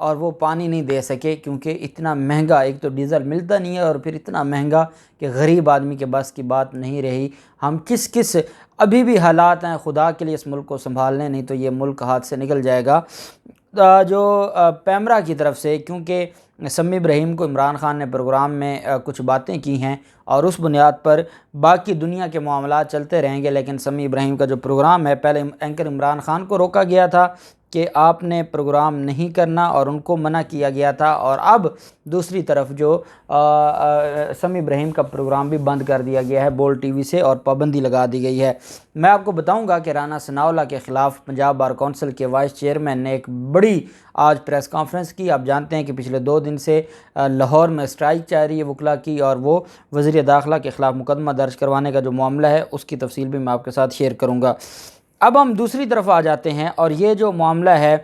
اور وہ پانی نہیں دے سکے، کیونکہ اتنا مہنگا، ایک تو ڈیزل ملتا نہیں ہے اور پھر اتنا مہنگا کہ غریب آدمی کے بس کی بات نہیں رہی۔ ہم کس ابھی بھی حالات ہیں، خدا کے لیے اس ملک کو سنبھال لیں، نہیں تو یہ ملک ہاتھ سے نکل جائے گا۔ جو پیمرا کی طرف سے، کیونکہ سمیع ابراہیم کو عمران خان نے پروگرام میں کچھ باتیں کی ہیں اور اس بنیاد پر باقی دنیا کے معاملات چلتے رہیں گے، لیکن سمیع ابراہیم کا جو پروگرام ہے، پہلے اینکر عمران خان کو روکا گیا تھا کہ آپ نے پروگرام نہیں کرنا اور ان کو منع کیا گیا تھا، اور اب دوسری طرف جو سمیع ابراہیم کا پروگرام بھی بند کر دیا گیا ہے بول ٹی وی سے اور پابندی لگا دی گئی ہے۔ میں آپ کو بتاؤں گا کہ رانا ثناءاللہ کے خلاف پنجاب بار کونسل کے وائس چیئرمین نے ایک بڑی آج پریس کانفرنس کی۔ آپ جانتے ہیں کہ پچھلے 2 دن سے لاہور میں اسٹرائک جاری ہے وکلاء کی، اور وہ وزیر داخلہ کے خلاف مقدمہ درج کروانے کا جو معاملہ ہے اس کی تفصیل بھی میں آپ کے ساتھ شیئر کروں گا۔ اب ہم دوسری طرف آ جاتے ہیں، اور یہ جو معاملہ ہے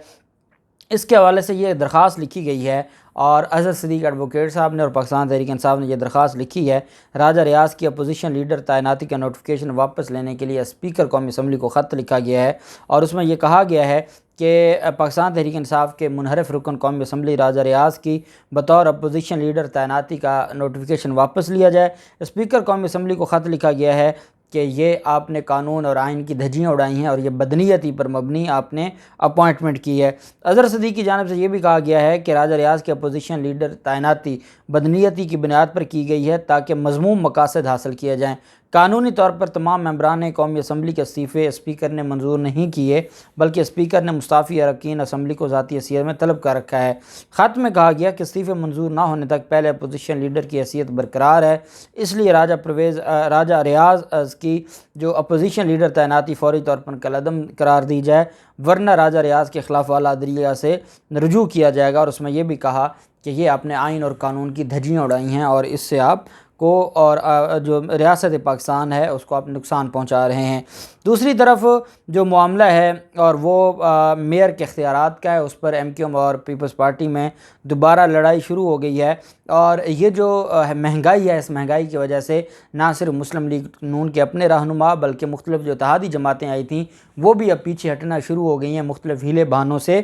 اس کے حوالے سے یہ درخواست لکھی گئی ہے، اور اظہر صدیق ایڈوکیٹ صاحب نے اور پاکستان تحریک انصاف نے یہ درخواست لکھی ہے۔ راجہ ریاض کی اپوزیشن لیڈر تعیناتی کا نوٹیفیکیشن واپس لینے کے لیے اسپیکر قومی اسمبلی کو خط لکھا گیا ہے، اور اس میں یہ کہا گیا ہے کہ پاکستان تحریک انصاف کے منحرف رکن قومی اسمبلی راجہ ریاض کی بطور اپوزیشن لیڈر تعیناتی کا نوٹیفیکیشن واپس لیا جائے۔ اسپیکر قومی اسمبلی کو خط لکھا گیا ہے کہ یہ آپ نے قانون اور آئین کی دھجیاں اڑائی ہیں، اور یہ بدنیتی پر مبنی آپ نے اپوائنٹمنٹ کی ہے۔ اظہر صدیق کی جانب سے یہ بھی کہا گیا ہے کہ راجہ ریاض کے اپوزیشن لیڈر تعیناتی بدنیتی کی بنیاد پر کی گئی ہے تاکہ مذموم مقاصد حاصل کیے جائیں۔ قانونی طور پر تمام ممبران قومی اسمبلی کے استعفے اسپیکر نے منظور نہیں کیے، بلکہ اسپیکر نے مستعفی اراکین اسمبلی کو ذاتی حیثیت میں طلب کر رکھا ہے۔ خط میں کہا گیا کہ استعفے منظور نہ ہونے تک پہلے اپوزیشن لیڈر کی حیثیت برقرار ہے، اس لیے راجہ ریاض کی جو اپوزیشن لیڈر تعیناتی فوری طور پر کالعدم قرار دی جائے، ورنہ راجہ ریاض کے خلاف اعلیٰ عدلیہ سے رجوع کیا جائے گا۔ اور اس میں یہ بھی کہا کہ یہ اپنے آئین اور قانون کی دھجیاں اڑائی ہیں، اور اس سے آپ کو اور جو ریاست پاکستان ہے اس کو آپ نقصان پہنچا رہے ہیں۔ دوسری طرف جو معاملہ ہے اور وہ میئر کے اختیارات کا ہے، اس پر ایم کیو ایم اور پیپلز پارٹی میں دوبارہ لڑائی شروع ہو گئی ہے، اور یہ جو مہنگائی ہے، اس مہنگائی کی وجہ سے نہ صرف مسلم لیگ نون کے اپنے رہنما بلکہ مختلف جو اتحادی جماعتیں آئی تھیں وہ بھی اب پیچھے ہٹنا شروع ہو گئی ہیں مختلف ہیلے بہانوں سے۔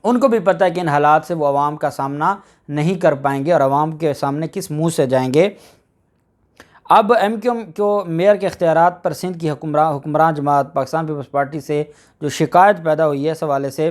ان کو بھی پتہ ہے کہ ان حالات سے وہ عوام کا سامنا نہیں کر پائیں گے اور عوام کے سامنے کس منہ سے جائیں گے۔ اب ایم کیو ایم کو میئر کے اختیارات پر سندھ کی حکمران جماعت پاکستان پیپلز پارٹی سے جو شکایت پیدا ہوئی ہے، اس حوالے سے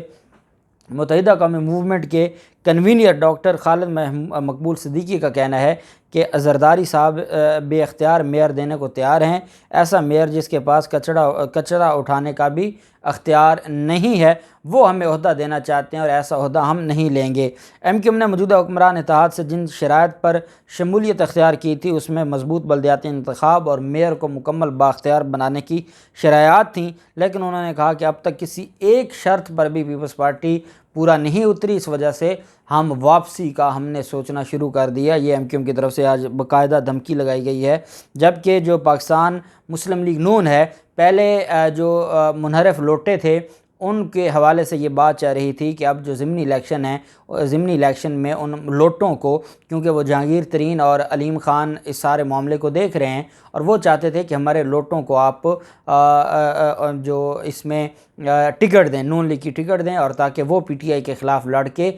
متحدہ قومی موومنٹ کے کنوینر ڈاکٹر خالد مقبول صدیقی کا کہنا ہے کہ زرداری صاحب بے اختیار میئر دینے کو تیار ہیں، ایسا میئر جس کے پاس کچرا اٹھانے کا بھی اختیار نہیں ہے، وہ ہمیں عہدہ دینا چاہتے ہیں اور ایسا عہدہ ہم نہیں لیں گے۔ ایم کیو ایم نے موجودہ حکمران اتحاد سے جن شرائط پر شمولیت اختیار کی تھی اس میں مضبوط بلدیاتی انتخاب اور میئر کو مکمل بااختیار بنانے کی شرائط تھیں، لیکن انہوں نے کہا کہ اب تک کسی ایک شرط پر بھی پیپلز پارٹی پورا نہیں اتری، اس وجہ سے ہم واپسی کا ہم نے سوچنا شروع کر دیا۔ یہ ایم کیو ایم کی طرف سے آج باقاعدہ دھمکی لگائی گئی ہے، جبکہ جو پاکستان مسلم لیگ نون ہے، پہلے جو منحرف لوٹے تھے ان کے حوالے سے یہ بات چل رہی تھی کہ اب جو ضمنی الیکشن ہے، ضمنی الیکشن میں ان لوٹوں کو، کیونکہ وہ جہانگیر ترین اور علیم خان اس سارے معاملے کو دیکھ رہے ہیں اور وہ چاہتے تھے کہ ہمارے لوٹوں کو آپ جو اس میں ٹکٹ دیں، نون لیگ کی ٹکٹ دیں، اور تاکہ وہ پی ٹی آئی کے خلاف لڑ کے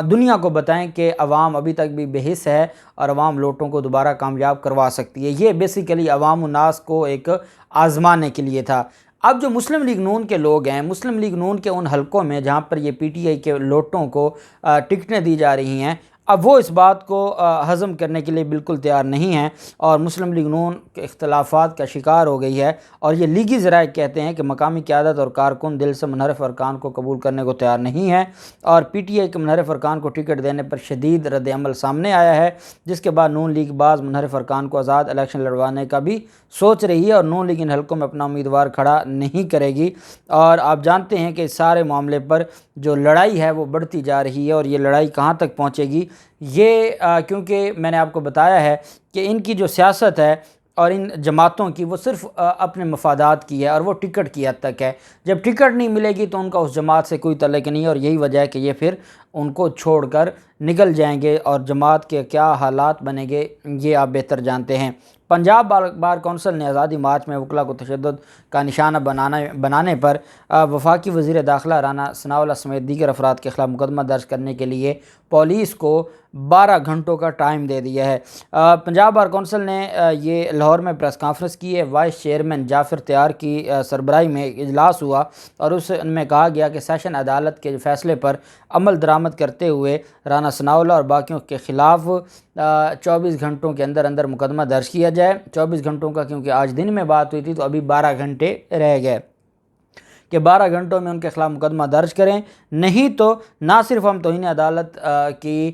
دنیا کو بتائیں کہ عوام ابھی تک بھی بے حس ہے اور عوام لوٹوں کو دوبارہ کامیاب کروا سکتی ہے۔ یہ بیسیکلی عوام الناس کو ایک آزمانے کے لیے تھا۔ اب جو مسلم لیگ نون کے لوگ ہیں، مسلم لیگ نون کے ان حلقوں میں جہاں پر یہ پی ٹی آئی کے لوٹوں کو ٹکٹیں دی جا رہی ہیں، اب وہ اس بات کو ہضم کرنے کے لیے بالکل تیار نہیں ہیں اور مسلم لیگ نون کے اختلافات کا شکار ہو گئی ہے، اور یہ لیگی ذرائع کہتے ہیں کہ مقامی قیادت اور کارکن دل سے منحرف ارکان کو قبول کرنے کو تیار نہیں ہیں، اور پی ٹی آئی کے منحرف ارکان کو ٹکٹ دینے پر شدید رد عمل سامنے آیا ہے، جس کے بعد نون لیگ بعض منحرف ارکان کو آزاد الیکشن لڑوانے کا بھی سوچ رہی ہے، اور نون لیگ ان حلقوں میں اپنا امیدوار کھڑا نہیں کرے گی۔ اور آپ جانتے ہیں کہ اس سارے معاملے پر جو لڑائی ہے وہ بڑھتی جا رہی ہے، اور یہ لڑائی کہاں تک پہنچے گی، یہ کیونکہ میں نے آپ کو بتایا ہے کہ ان کی جو سیاست ہے اور ان جماعتوں کی وہ صرف اپنے مفادات کی ہے اور وہ ٹکٹ کی حد تک ہے۔ جب ٹکٹ نہیں ملے گی تو ان کا اس جماعت سے کوئی تعلق نہیں ہے، اور یہی وجہ ہے کہ یہ پھر ان کو چھوڑ کر نکل جائیں گے، اور جماعت کے کیا حالات بنیں گے یہ آپ بہتر جانتے ہیں۔ پنجاب بار کونسل نے آزادی مارچ میں وکلا کو تشدد کا نشانہ بنانے پر وفاقی وزیر داخلہ رانا ثناءاللہ سمیت دیگر افراد کے خلاف مقدمہ درج کرنے کے لیے پولیس کو 12 گھنٹوں کا ٹائم دے دیا ہے۔ پنجاب بار کونسل نے یہ لاہور میں پریس کانفرنس کی ہے۔ وائس چیئرمین جعفر تیار کی سربراہی میں اجلاس ہوا اور اس میں کہا گیا کہ سیشن عدالت کے فیصلے پر عمل درآمد کرتے ہوئے رانا ثناءاللہ اور باقیوں کے خلاف 24 گھنٹوں کے اندر اندر مقدمہ درج کیا جائے۔ 24 گھنٹوں کا کیونکہ آج دن میں بات ہوئی تھی تو ابھی 12 گھنٹے رہ گئے کہ 12 گھنٹوں میں ان کے خلاف مقدمہ درج کریں، نہیں تو نہ صرف ہم توہین عدالت کی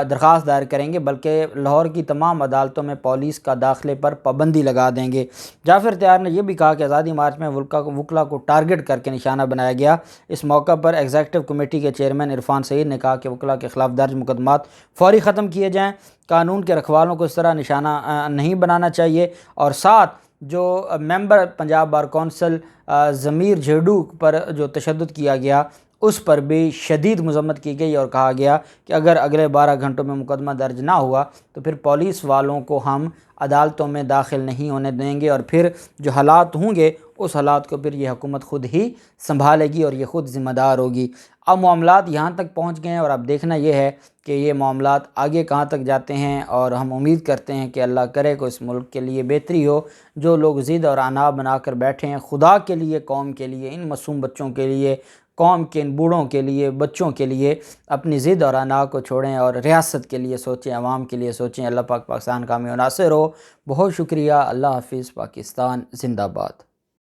درخواست دائر کریں گے بلکہ لاہور کی تمام عدالتوں میں پولیس کا داخلے پر پابندی لگا دیں گے۔ جعفر تیار نے یہ بھی کہا کہ آزادی مارچ میں وکلا کو ٹارگٹ کر کے نشانہ بنایا گیا۔ اس موقع پر ایگزیکٹو کمیٹی کے چیئرمین عرفان سعید نے کہا کہ وکلا کے خلاف درج مقدمات فوری ختم کیے جائیں، قانون کے رکھوالوں کو اس طرح نشانہ نہیں بنانا چاہیے، اور ساتھ جو ممبر پنجاب بار کونسل ضمیر جھیڈو پر جو تشدد کیا گیا اس پر بھی شدید مذمت کی گئی، اور کہا گیا کہ اگر اگلے 12 گھنٹوں میں مقدمہ درج نہ ہوا تو پھر پولیس والوں کو ہم عدالتوں میں داخل نہیں ہونے دیں گے، اور پھر جو حالات ہوں گے اس حالات کو پھر یہ حکومت خود ہی سنبھالے گی اور یہ خود ذمہ دار ہوگی۔ اب معاملات یہاں تک پہنچ گئے ہیں اور اب دیکھنا یہ ہے کہ یہ معاملات آگے کہاں تک جاتے ہیں، اور ہم امید کرتے ہیں کہ اللہ کرے کہ اس ملک کے لیے بہتری ہو۔ جو لوگ ضد اور عناء بنا کر بیٹھے ہیں، خدا کے لیے، قوم کے لیے، ان معصوم بچوں کے لیے، قوم کے ان بوڑھوں کے لیے، بچوں کے لیے اپنی ضد اور عناء کو چھوڑیں اور ریاست کے لیے سوچیں، عوام کے لیے سوچیں۔ اللہ پاک پاکستان کامیاب و ناصر ہو۔ بہت شکریہ۔ اللہ حافظ۔ پاکستان زندہ باد۔